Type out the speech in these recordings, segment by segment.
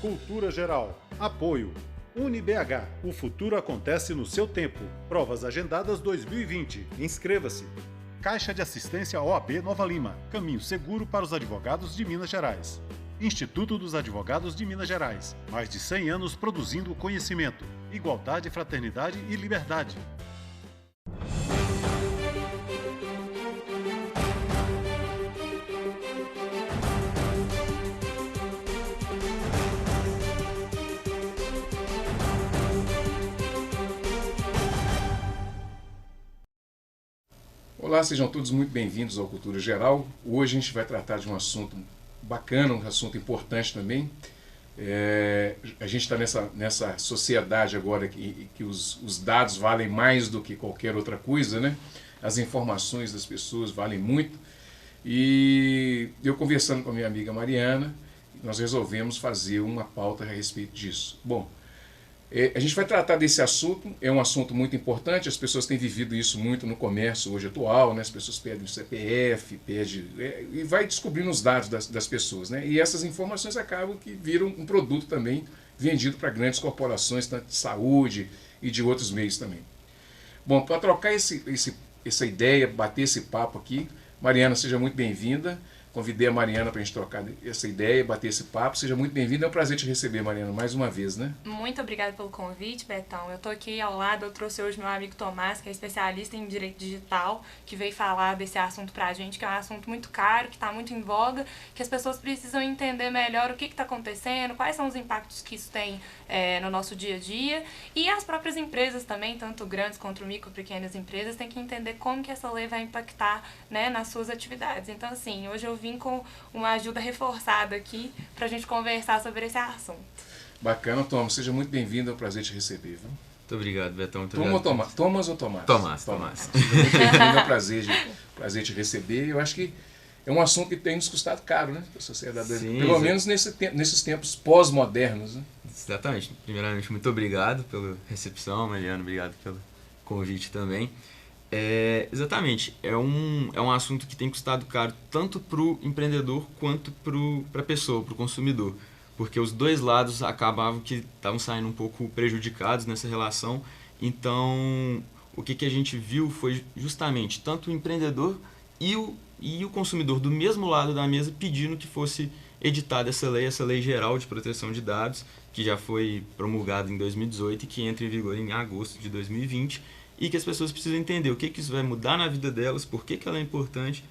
Cultura Geral. Apoio. UniBH. O futuro acontece no seu tempo. Provas agendadas 2020. Inscreva-se. Caixa de Assistência OAB Nova Lima. Caminho seguro para os advogados de Minas Gerais. Instituto dos Advogados de Minas Gerais. Mais de 100 anos produzindo conhecimento, igualdade, fraternidade e liberdade. Olá, sejam todos muito bem-vindos ao Cultura Geral. Hoje a gente vai tratar de um assunto bacana, um assunto importante também. A gente está nessa sociedade agora que os dados valem mais do que qualquer outra coisa, né? As informações das pessoas valem muito. E eu conversando com a minha amiga Mariana, nós resolvemos fazer uma pauta a respeito disso. Bom, a gente vai tratar desse assunto, é um assunto muito importante, as pessoas têm vivido isso muito no comércio hoje atual, né? As pessoas pedem o CPF, e vai descobrindo os dados das pessoas, né? E essas informações acabam que viram um produto também vendido para grandes corporações, tanto de saúde e de outros meios também. Bom, para trocar essa ideia, bater esse papo aqui, Mariana, seja muito bem-vinda. Convidei a Mariana para a gente trocar essa ideia, bater esse papo. Seja muito bem-vinda. É um prazer te receber, Mariana, mais uma vez, né? Muito obrigada pelo convite, Betão. Eu estou aqui ao lado, eu trouxe hoje meu amigo Tomás, que é especialista em direito digital, que veio falar desse assunto para a gente, que é um assunto muito caro, que está muito em voga, que as pessoas precisam entender melhor o que está acontecendo, quais são os impactos que isso tem no nosso dia a dia. E as próprias empresas também, tanto grandes quanto micro, pequenas empresas, têm que entender como que essa lei vai impactar, né, nas suas atividades. Então, assim, hoje eu vim com uma ajuda reforçada aqui para a gente conversar sobre esse assunto. Bacana, Thomas. Seja muito bem-vindo, é um prazer te receber, viu? Muito obrigado, Betão. Thomas ou Tomás? Tomás. Seja muito bem-vindo, é um prazer te receber. Eu acho que é um assunto que tem nos custado caro, né? A sociedade brasileira. Pelo menos nesses tempos pós-modernos, né? Exatamente. Primeiramente, muito obrigado pela recepção, Mariana. Obrigado pelo convite também. Exatamente, é um assunto que tem custado caro tanto para o empreendedor quanto para a pessoa, para o consumidor, porque os dois lados acabavam que estavam saindo um pouco prejudicados nessa relação. Então, o que a gente viu foi justamente tanto o empreendedor e o consumidor do mesmo lado da mesa pedindo que fosse editada essa lei geral de proteção de dados, que já foi promulgada em 2018 e que entra em vigor em agosto de 2020, e que as pessoas precisam entender o que isso vai mudar na vida delas, por que ela é importante,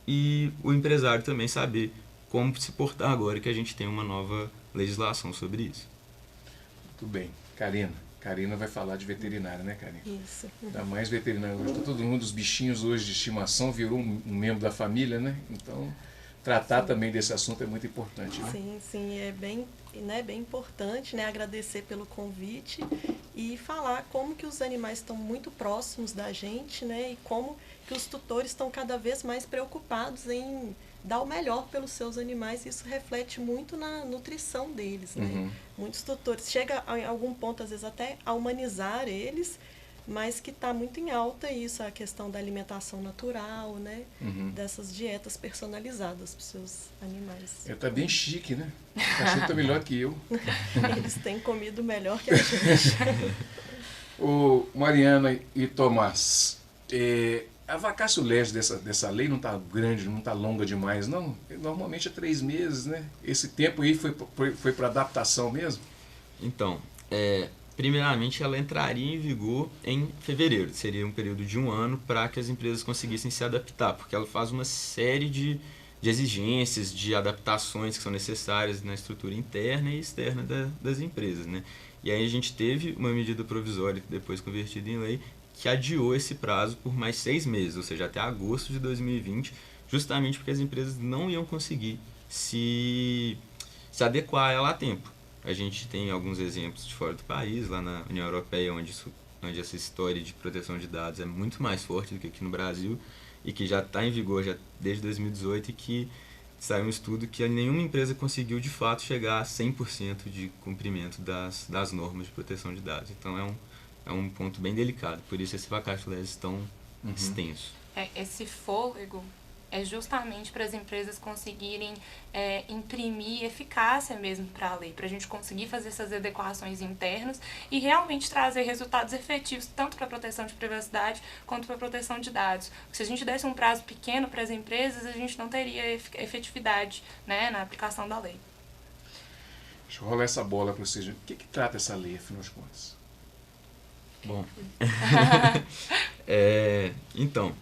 e o empresário também saber como se portar agora que a gente tem uma nova legislação sobre isso. Muito bem. Karina vai falar de veterinária, né, Karina? Isso. Ainda mais veterinária. Hoje todo mundo, os bichinhos hoje de estimação virou um membro da família, né? Então, tratar também desse assunto é muito importante, né? Sim, é bem importante, né, agradecer pelo convite e falar como que os animais estão muito próximos da gente, né, e como que os tutores estão cada vez mais preocupados em dar o melhor pelos seus animais, e isso reflete muito na nutrição deles, né? Uhum. Muitos tutores chega a algum ponto, às vezes, até a humanizar eles, mas que está muito em alta isso, a questão da alimentação natural, né? Uhum. Dessas dietas personalizadas para os seus animais. Tá bem chique, né? O cachorro tá melhor que eu. Eles têm comido melhor que a gente. Ô, Mariana e Tomás, a vacatio legis dessa lei não está grande, não está longa demais, não? Normalmente é 3 meses, né? Esse tempo aí foi para adaptação mesmo? Então, primeiramente, ela entraria em vigor em fevereiro. Seria um período de 1 ano para que as empresas conseguissem se adaptar, porque ela faz uma série de exigências, de adaptações que são necessárias na estrutura interna e externa das empresas, né? E aí a gente teve uma medida provisória, depois convertida em lei, que adiou esse prazo por mais 6 meses, ou seja, até agosto de 2020, justamente porque as empresas não iam conseguir se adequar a ela a tempo. A gente tem alguns exemplos de fora do país, lá na União Europeia, onde essa história de proteção de dados é muito mais forte do que aqui no Brasil, e que já está em vigor já desde 2018, e que saiu um estudo que nenhuma empresa conseguiu de fato chegar a 100% de cumprimento das normas de proteção de dados. Então é um ponto bem delicado, por isso esse vacatio legis tão extenso. Esse fôlego é justamente para as empresas conseguirem imprimir eficácia mesmo para a lei, para a gente conseguir fazer essas adequações internas e realmente trazer resultados efetivos tanto para a proteção de privacidade quanto para a proteção de dados. Porque se a gente desse um prazo pequeno para as empresas, a gente não teria efetividade, né, na aplicação da lei. Deixa eu rolar essa bola para vocês. O que trata essa lei, afinal de contas? Bom, então,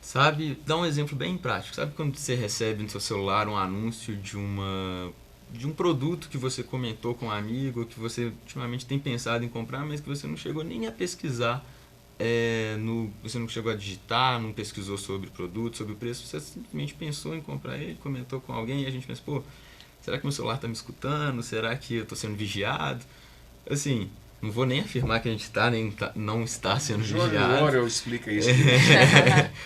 sabe, dá um exemplo bem prático. Sabe quando você recebe no seu celular um anúncio de um produto que você comentou com um amigo, que você ultimamente tem pensado em comprar, mas que você não chegou nem a pesquisar, você não chegou a digitar, não pesquisou sobre o produto, sobre o preço, você simplesmente pensou em comprar ele, comentou com alguém e a gente pensa, pô, será que meu celular está me escutando? Será que eu estou sendo vigiado? Assim, não vou nem afirmar que a gente não está sendo vigiado. Agora eu explico isso.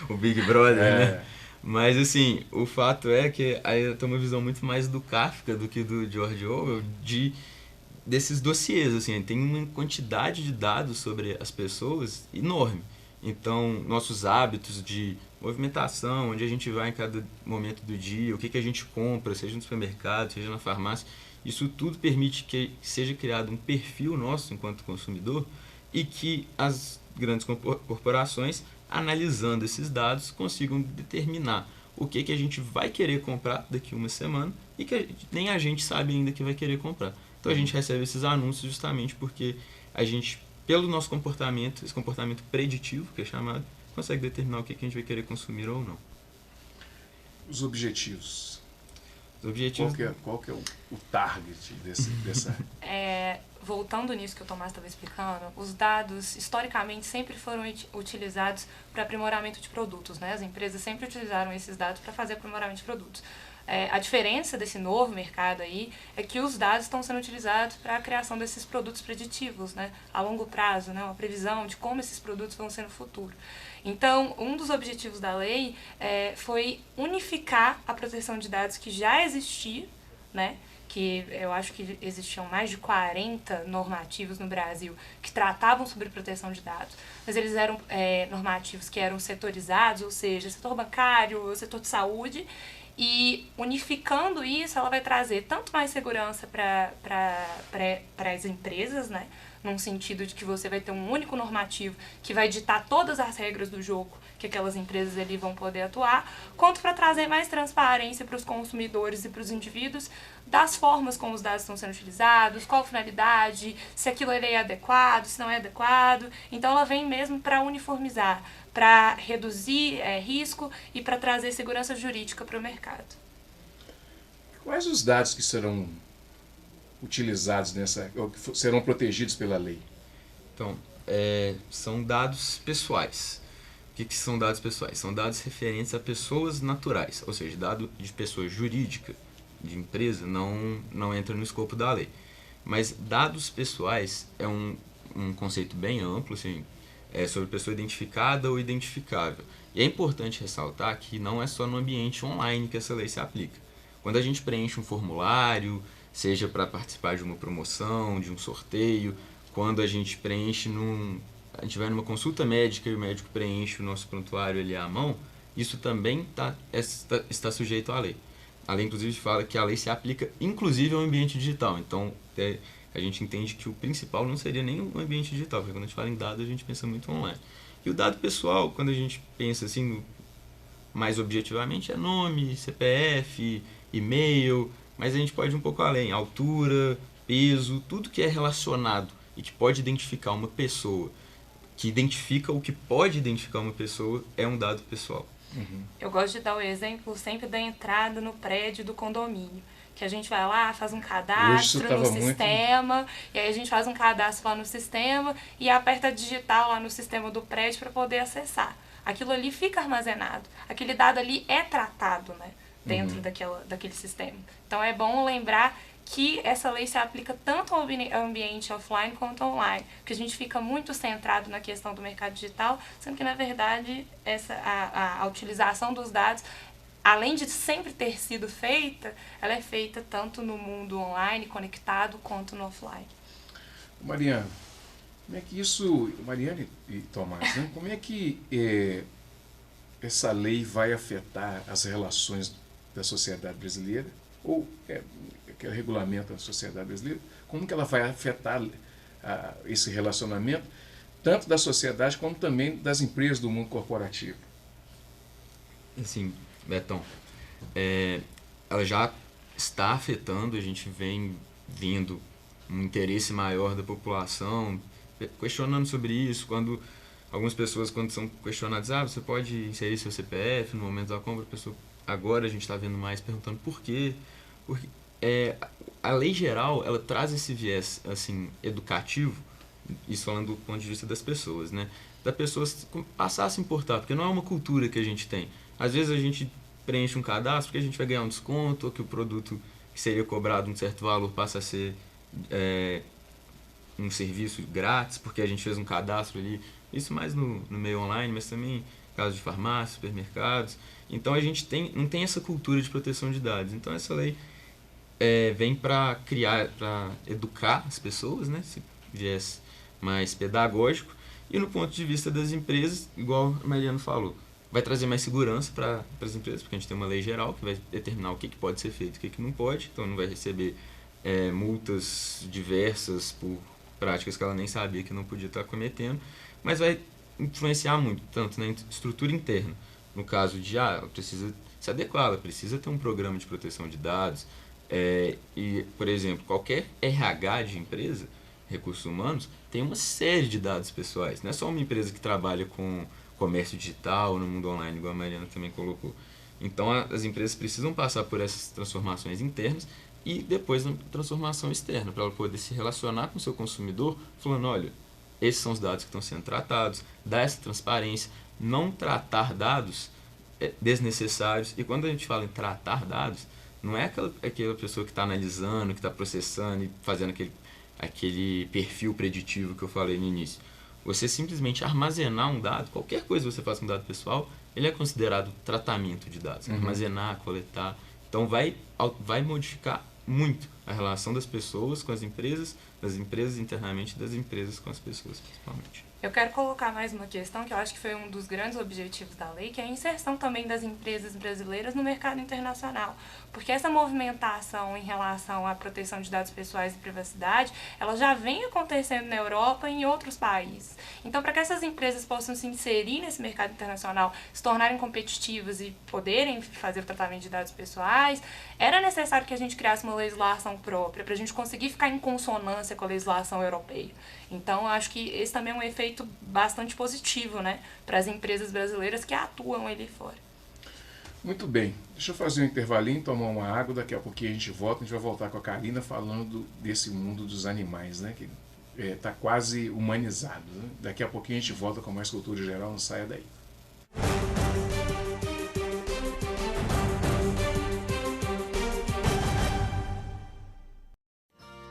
O Big Brother, né? Mas, assim, o fato é que aí eu tenho uma visão muito mais do Kafka do que do George Orwell, desses dossiês, assim, tem uma quantidade de dados sobre as pessoas enorme. Então, nossos hábitos de movimentação, onde a gente vai em cada momento do dia, o que a gente compra, seja no supermercado, seja na farmácia, isso tudo permite que seja criado um perfil nosso enquanto consumidor e que as grandes corporações, analisando esses dados, consigam determinar o que a gente vai querer comprar daqui a uma semana e que nem a gente sabe ainda que vai querer comprar. Então a gente recebe esses anúncios justamente porque a gente, pelo nosso comportamento, esse comportamento preditivo, que é chamado, consegue determinar o que a gente vai querer consumir ou não. Os objetivos. Os objetivos... Qual que é o target dessa... Voltando nisso que o Tomás estava explicando, os dados, historicamente, sempre foram utilizados para aprimoramento de produtos, né? As empresas sempre utilizaram esses dados para fazer aprimoramento de produtos. A diferença desse novo mercado aí é que os dados estão sendo utilizados para a criação desses produtos preditivos, né, a longo prazo, né, uma previsão de como esses produtos vão ser no futuro. Então, um dos objetivos da lei foi unificar a proteção de dados que já existia, né, que eu acho que existiam mais de 40 normativos no Brasil que tratavam sobre proteção de dados, mas eles eram normativos que eram setorizados, ou seja, setor bancário, setor de saúde. E unificando isso, ela vai trazer tanto mais segurança para as empresas, né? Num sentido de que você vai ter um único normativo que vai ditar todas as regras do jogo que aquelas empresas ali vão poder atuar, quanto para trazer mais transparência para os consumidores e para os indivíduos das formas como os dados estão sendo utilizados, qual a finalidade, se aquilo é adequado, se não é adequado. Então ela vem mesmo para uniformizar, para reduzir risco e para trazer segurança jurídica para o mercado. Quais os dados que serão utilizados ou que serão protegidos pela lei? Então, são dados pessoais. O que são dados pessoais? São dados referentes a pessoas naturais, ou seja, dado de pessoa jurídica, de empresa, não entra no escopo da lei. Mas dados pessoais é um conceito bem amplo, assim, sobre pessoa identificada ou identificável. E é importante ressaltar que não é só no ambiente online que essa lei se aplica. Quando a gente preenche um formulário, seja para participar de uma promoção, de um sorteio, quando a gente preenche a gente vai numa consulta médica e o médico preenche o nosso prontuário ali à mão, isso também está sujeito à lei. A lei, inclusive, fala que a lei se aplica, inclusive, ao ambiente digital. Então, a gente entende que o principal não seria nem o ambiente digital, porque quando a gente fala em dados, a gente pensa muito online. E o dado pessoal, quando a gente pensa assim, mais objetivamente, é nome, CPF, e-mail, mas a gente pode ir um pouco além. Altura, peso, tudo que é relacionado e que pode identificar uma pessoa, que identifica o que pode identificar uma pessoa, é um dado pessoal. Uhum. Eu gosto de dar o exemplo sempre da entrada no prédio do condomínio, que a gente vai lá, faz um cadastro no sistema, e aí a gente faz um cadastro lá no sistema e aperta digital lá no sistema do prédio para poder acessar. Aquilo ali fica armazenado, aquele dado ali é tratado, né, dentro daquele sistema. Então é bom lembrar que essa lei se aplica tanto ao ambiente offline quanto online, porque a gente fica muito centrado na questão do mercado digital, sendo que, na verdade, a utilização dos dados, além de sempre ter sido feita, ela é feita tanto no mundo online, conectado, quanto no offline. Mariana, como é que isso... Mariana e Tomás, né? Como é que essa lei vai afetar as relações da sociedade brasileira, ou que regulamenta a sociedade brasileira, como que ela vai afetar esse relacionamento, tanto da sociedade como também das empresas do mundo corporativo? Assim, Betão, ela já está afetando, a gente vem vendo um interesse maior da população, questionando sobre isso, quando algumas pessoas, quando são questionadas, você pode inserir seu CPF no momento da compra, agora a gente está vendo mais perguntando por quê. Porque a lei geral, ela traz esse viés assim, educativo, isso falando do ponto de vista das pessoas, né? Da pessoa passar a se importar, porque não é uma cultura que a gente tem. Às vezes a gente preenche um cadastro porque a gente vai ganhar um desconto, ou que o produto que seria cobrado um certo valor passa a ser um serviço grátis, porque a gente fez um cadastro ali. Isso mais no meio online, mas também em casos de farmácia, supermercados. Então a gente não tem essa cultura de proteção de dados. Então essa lei vem para educar as pessoas, né? Esse viés mais pedagógico. E no ponto de vista das empresas, igual a Mariana falou, vai trazer mais segurança para as empresas, porque a gente tem uma lei geral que vai determinar o que pode ser feito e o que não pode. Então não vai receber multas diversas por práticas que ela nem sabia que não podia estar cometendo, mas vai influenciar muito, tanto na estrutura interna, no caso de ela precisa se adequar, ela precisa ter um programa de proteção de dados, e, por exemplo, qualquer RH de empresa, recursos humanos, tem uma série de dados pessoais, não é só uma empresa que trabalha com comércio digital, no mundo online, igual a Mariana também colocou. Então as empresas precisam passar por essas transformações internas e depois a transformação externa, para ela poder se relacionar com o seu consumidor, falando, olha, esses são os dados que estão sendo tratados, dar essa transparência, não tratar dados desnecessários. E quando a gente fala em tratar dados, não é aquela pessoa que está analisando, que está processando e fazendo aquele perfil preditivo que eu falei no início. Você simplesmente armazenar um dado, qualquer coisa que você faça com dado pessoal, ele é considerado tratamento de dados. Armazenar, coletar. Então vai modificar muito a relação das pessoas com as empresas, das empresas internamente e das empresas com as pessoas, principalmente. Eu quero colocar mais uma questão que eu acho que foi um dos grandes objetivos da lei, que é a inserção também das empresas brasileiras no mercado internacional. Porque essa movimentação em relação à proteção de dados pessoais e privacidade, ela já vem acontecendo na Europa e em outros países. Então, para que essas empresas possam se inserir nesse mercado internacional, se tornarem competitivas e poderem fazer o tratamento de dados pessoais, era necessário que a gente criasse uma legislação própria, para a gente conseguir ficar em consonância com a legislação europeia. Então, acho que esse também é um efeito bastante positivo, né, para as empresas brasileiras que atuam ali fora. Muito bem. Deixa eu fazer um intervalinho, tomar uma água, daqui a pouquinho a gente volta, a gente vai voltar com a Karina falando desse mundo dos animais, né, que está quase humanizado. Né? Daqui a pouquinho a gente volta com mais cultura geral, não saia daí.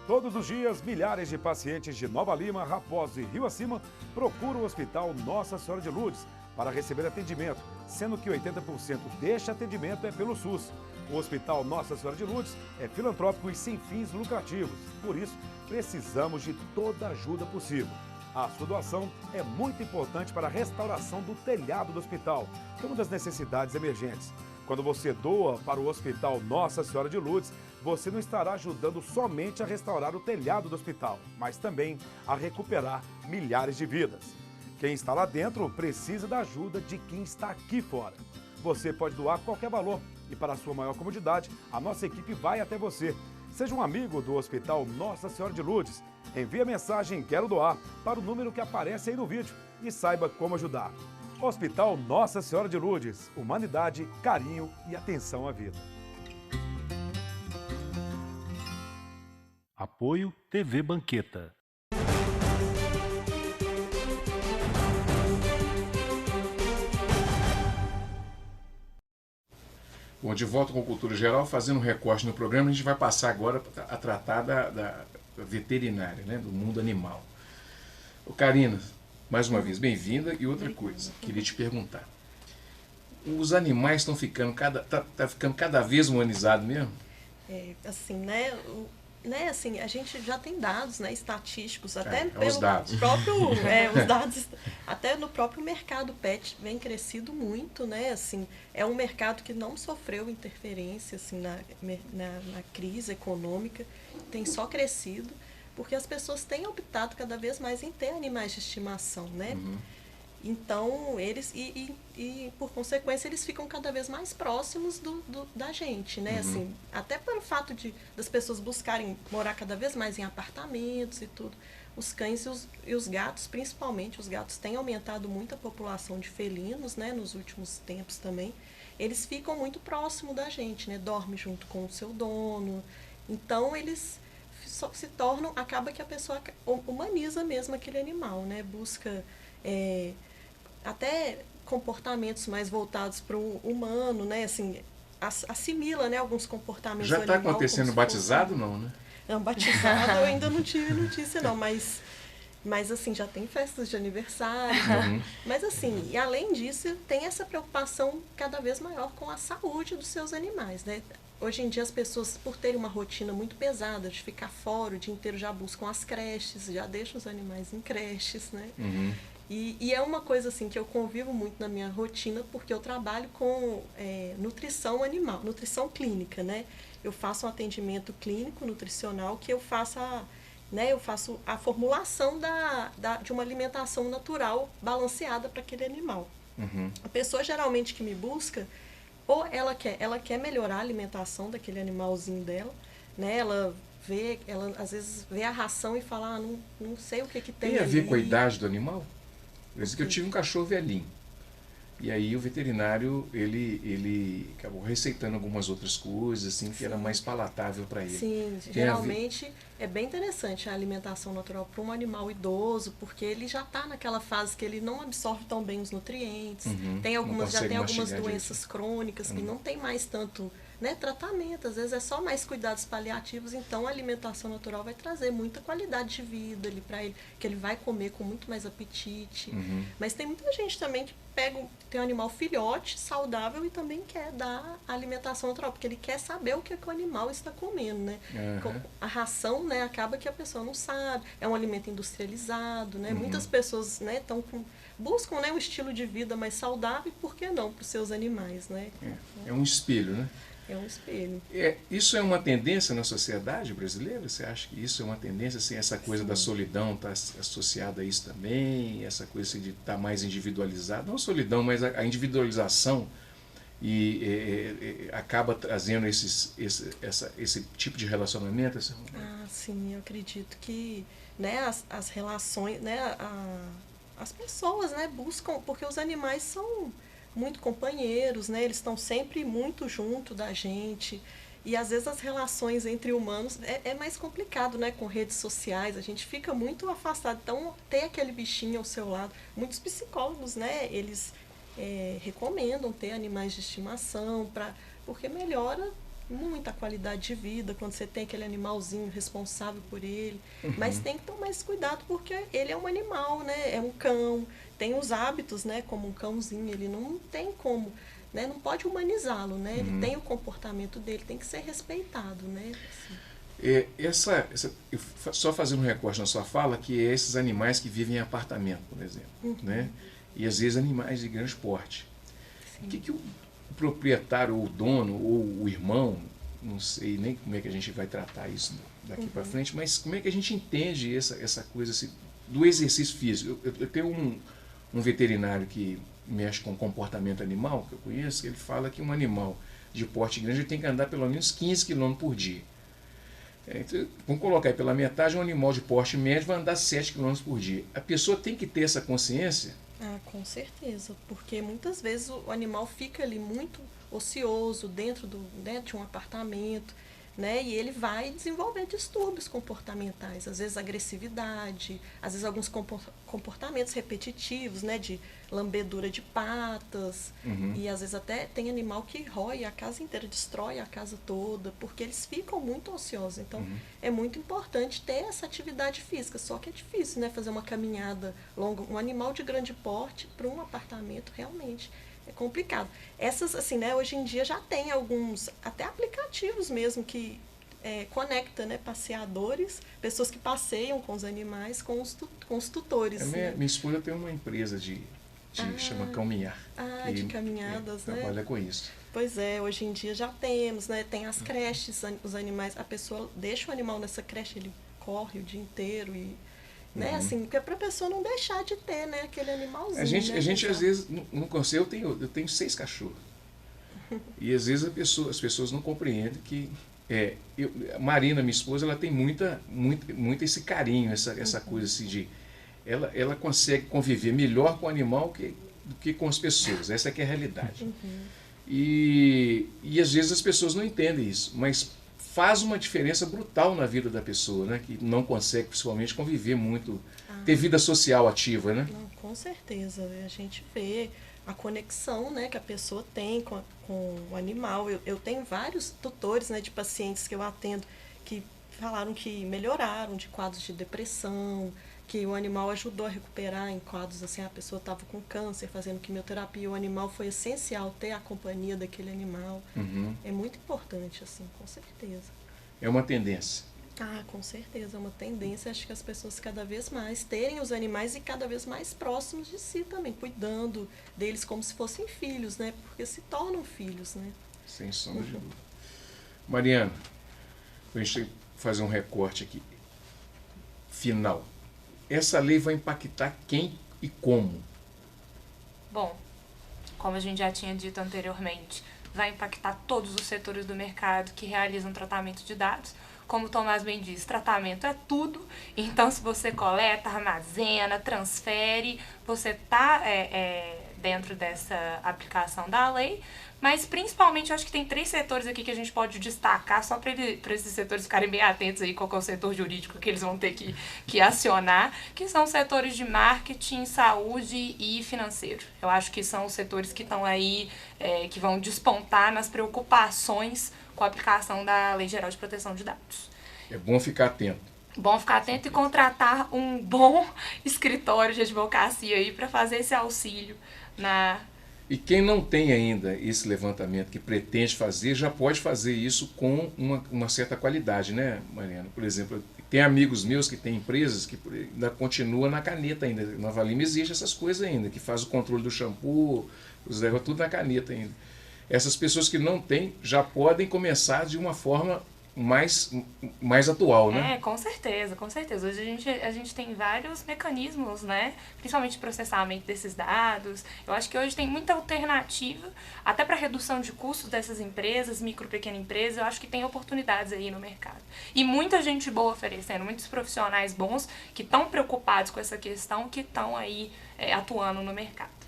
Todos os dias, milhares de pacientes de Nova Lima, Raposo e Rio Acima procuram o Hospital Nossa Senhora de Lourdes para receber atendimento, sendo que 80% deste atendimento é pelo SUS. O Hospital Nossa Senhora de Lourdes é filantrópico e sem fins lucrativos, por isso precisamos de toda a ajuda possível. A sua doação é muito importante para a restauração do telhado do hospital, que é uma das necessidades emergentes. Quando você doa para o Hospital Nossa Senhora de Lourdes, você não estará ajudando somente a restaurar o telhado do hospital, mas também a recuperar milhares de vidas. Quem está lá dentro precisa da ajuda de quem está aqui fora. Você pode doar qualquer valor e, para a sua maior comodidade, a nossa equipe vai até você. Seja um amigo do Hospital Nossa Senhora de Lourdes. Envie a mensagem "Quero doar" para o número que aparece aí no vídeo e saiba como ajudar. Hospital Nossa Senhora de Lourdes. Humanidade, carinho e atenção à vida. Apoio TV Banqueta. Bom, de volta com Cultura Geral, fazendo um recorte no programa, a gente vai passar agora a tratar da veterinária, né, do mundo animal. Karina, mais uma vez, bem-vinda. E outra coisa, queria te perguntar. Os animais estão ficando ficando cada vez humanizados mesmo? Assim, né? né, assim, a gente já tem dados, né, estatísticos, até os dados. próprio, os dados, até no próprio mercado pet vem crescido muito, né, assim, é um mercado que não sofreu interferência, assim, na crise econômica, tem só crescido, porque as pessoas têm optado cada vez mais em ter animais de estimação, né? Então, eles, e por consequência, eles ficam cada vez mais próximos da gente, né? Assim, até pelo fato das pessoas buscarem morar cada vez mais em apartamentos e tudo. Os cães e os gatos, principalmente, os gatos têm aumentado muito a população de felinos, né? Nos últimos tempos também. Eles ficam muito próximos da gente, né? Dormem junto com o seu dono. Então, eles se tornam, acaba que a pessoa humaniza mesmo aquele animal, né? Busca até comportamentos mais voltados para o humano, né? Assim, assimila, né, alguns comportamentos. Já está acontecendo batizado, não, né? Não, batizado eu ainda não tive notícia, não, mas assim, já tem festas de aniversário. Mas assim, e além disso, tem essa preocupação cada vez maior com a saúde dos seus animais, né? Hoje em dia as pessoas, por terem uma rotina muito pesada, de ficar fora o dia inteiro, já buscam as creches, já deixam os animais em creches, né? E é uma coisa assim que eu convivo muito na minha rotina, porque eu trabalho com nutrição animal, nutrição clínica, né? Eu faço um atendimento clínico, nutricional, que eu faço a formulação de uma alimentação natural balanceada para aquele animal. A pessoa geralmente que me busca, ou ela quer melhorar a alimentação daquele animalzinho dela, né? Ela às vezes vê a ração e fala, não sei o que tem Tem a ver ali. com a idade do animal? Por isso que eu tive um cachorro velhinho. E aí o veterinário, ele acabou receitando algumas outras coisas, assim, que era mais palatável para ele. Sim, geralmente é bem interessante a alimentação natural para um animal idoso, porque ele já está naquela fase que ele não absorve tão bem os nutrientes. Já tem algumas doenças crônicas que não tem mais tanto, né, tratamento, às vezes é só mais cuidados paliativos, então a alimentação natural vai trazer muita qualidade de vida ali para ele, que ele vai comer com muito mais apetite. Mas tem muita gente também que tem um animal filhote, saudável, e também quer dar a alimentação natural, porque ele quer saber o que o animal está comendo, né? A ração, né, acaba que a pessoa não sabe, é um alimento industrializado, né? Muitas pessoas, né, buscam, né, um estilo de vida mais saudável, e por que não para os seus animais, né? É um espelho, né? É um espelho. Isso é uma tendência na sociedade brasileira? Você acha que isso é uma tendência? Assim, essa coisa da solidão está associada a isso também? Essa coisa assim, de estar mais individualizado? Não a solidão, mas a individualização acaba trazendo esse tipo de relacionamento? Sim, eu acredito que, né, as relações, né, as pessoas, né, buscam, porque os animais são muito companheiros, né? Eles estão sempre muito junto da gente, e às vezes as relações entre humanos é mais complicado, né? Com redes sociais, a gente fica muito afastado, então ter aquele bichinho ao seu lado. Muitos psicólogos, né, eles recomendam ter animais de estimação, porque melhora muito a qualidade de vida quando você tem aquele animalzinho responsável por ele. Mas tem que tomar esse cuidado, porque ele é um animal, né? É um cão, tem os hábitos, né? Como um cãozinho, ele não tem como, né? Não pode humanizá-lo, né? Ele tem o comportamento dele, tem que ser respeitado, né? Assim. Só fazendo um recorte na sua fala, que é esses animais que vivem em apartamento, por exemplo, né? E às vezes animais de grande porte. O que o proprietário, ou o dono, ou o irmão, não sei nem como é que a gente vai tratar isso daqui para frente, mas como é que a gente entende essa coisa assim, do exercício físico? Eu tenho um veterinário que mexe com comportamento animal, que eu conheço, que ele fala que um animal de porte grande tem que andar pelo menos 15 km por dia. Então, vamos colocar aí pela metade, um animal de porte médio vai andar 7 km por dia. A pessoa tem que ter essa consciência. Com certeza, porque muitas vezes o animal fica ali muito ocioso dentro de um apartamento, né? E ele vai desenvolver distúrbios comportamentais, às vezes agressividade, às vezes alguns comportamentos repetitivos, né? De lambedura de patas, e às vezes até tem animal que rói a casa inteira, destrói a casa toda, porque eles ficam muito ociosos. Então é muito importante ter essa atividade física, só que é difícil, né? Fazer uma caminhada longa, um animal de grande porte para um apartamento realmente é complicado. Essas, assim, né, hoje em dia já tem alguns, até aplicativos mesmo, que conecta, né, passeadores, pessoas que passeiam com os animais, com os tutores. Minha esposa tem uma empresa chama Caminhar. De caminhadas, né? Trabalha com isso. Pois é, hoje em dia já temos, né? Tem as creches, os animais, a pessoa deixa o animal nessa creche, ele corre o dia inteiro e, né, assim, porque é para a pessoa não deixar de ter, né, aquele animalzinho. A gente às vezes, no conselho, eu tenho 6 cachorros. E às vezes as pessoas não compreendem que Marina, minha esposa, ela tem muito esse carinho, essa coisa assim de... Ela consegue conviver melhor com o animal do que com as pessoas. Essa que é a realidade. E às vezes as pessoas não entendem isso, mas faz uma diferença brutal na vida da pessoa, né? Que não consegue, principalmente, conviver muito, ter vida social ativa, né? Não, com certeza. A gente vê a conexão, né, que a pessoa tem com o animal. Eu tenho vários tutores, né, de pacientes que eu atendo que falaram que melhoraram de quadros de depressão, que o animal ajudou a recuperar em quadros assim, a pessoa estava com câncer, fazendo quimioterapia, o animal foi essencial ter a companhia daquele animal. É muito importante, assim, com certeza. É uma tendência. Com certeza, é uma tendência, acho que as pessoas cada vez mais terem os animais e cada vez mais próximos de si também, cuidando deles como se fossem filhos, né? Porque se tornam filhos, né? Sem sombra de dúvida. Mariana, a gente fazer um recorte aqui. Final. Essa lei vai impactar quem e como? Bom, como a gente já tinha dito anteriormente, vai impactar todos os setores do mercado que realizam tratamento de dados. Como o Tomás bem diz, tratamento é tudo. Então, se você coleta, armazena, transfere, você está dentro dessa aplicação da lei. Mas, principalmente, eu acho que tem 3 setores aqui que a gente pode destacar, só para esses setores ficarem bem atentos aí qual que é o setor jurídico que eles vão ter que acionar, que são os setores de marketing, saúde e financeiro. Eu acho que são os setores que estão aí, que vão despontar nas preocupações com a aplicação da Lei Geral de Proteção de Dados. É bom ficar atento. Bom ficar atento e contratar um bom escritório de advocacia aí para fazer esse auxílio na... E quem não tem ainda esse levantamento que pretende fazer, já pode fazer isso com uma certa qualidade, né, Mariana? Por exemplo, tem amigos meus que têm empresas que ainda continuam na caneta ainda. Na Nova Lima existe essas coisas ainda, que faz o controle do shampoo, os negócios tudo na caneta ainda. Essas pessoas que não têm já podem começar de uma forma mais atual, né? Com certeza, com certeza. Hoje a gente tem vários mecanismos, né? Principalmente de processamento desses dados. Eu acho que hoje tem muita alternativa, até para redução de custos dessas empresas, micro, pequena empresa. Eu acho que tem oportunidades aí no mercado. E muita gente boa oferecendo, muitos profissionais bons que estão preocupados com essa questão, que estão aí atuando no mercado.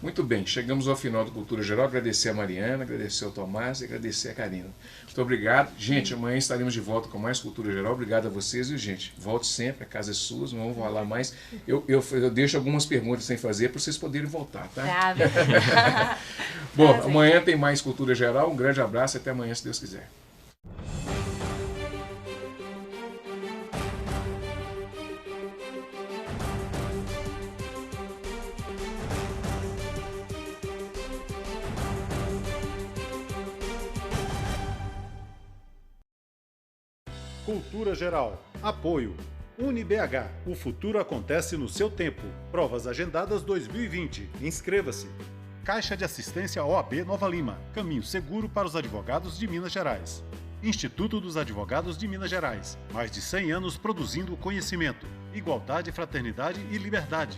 Muito bem, chegamos ao final do Cultura Geral. Agradecer a Mariana, agradecer ao Tomás e agradecer a Karina. Muito obrigado. Gente, amanhã estaremos de volta com mais Cultura Geral. Obrigado a vocês, viu, gente? Volte sempre, a casa é sua, não vamos falar mais. Eu deixo algumas perguntas sem fazer para vocês poderem voltar, tá? Bom, amanhã tem mais Cultura Geral. Um grande abraço e até amanhã, se Deus quiser. Cultura Geral. Apoio. UniBH. O futuro acontece no seu tempo. Provas agendadas 2020. Inscreva-se. Caixa de Assistência OAB Nova Lima. Caminho seguro para os advogados de Minas Gerais. Instituto dos Advogados de Minas Gerais. Mais de 100 anos produzindo conhecimento, igualdade, fraternidade e liberdade.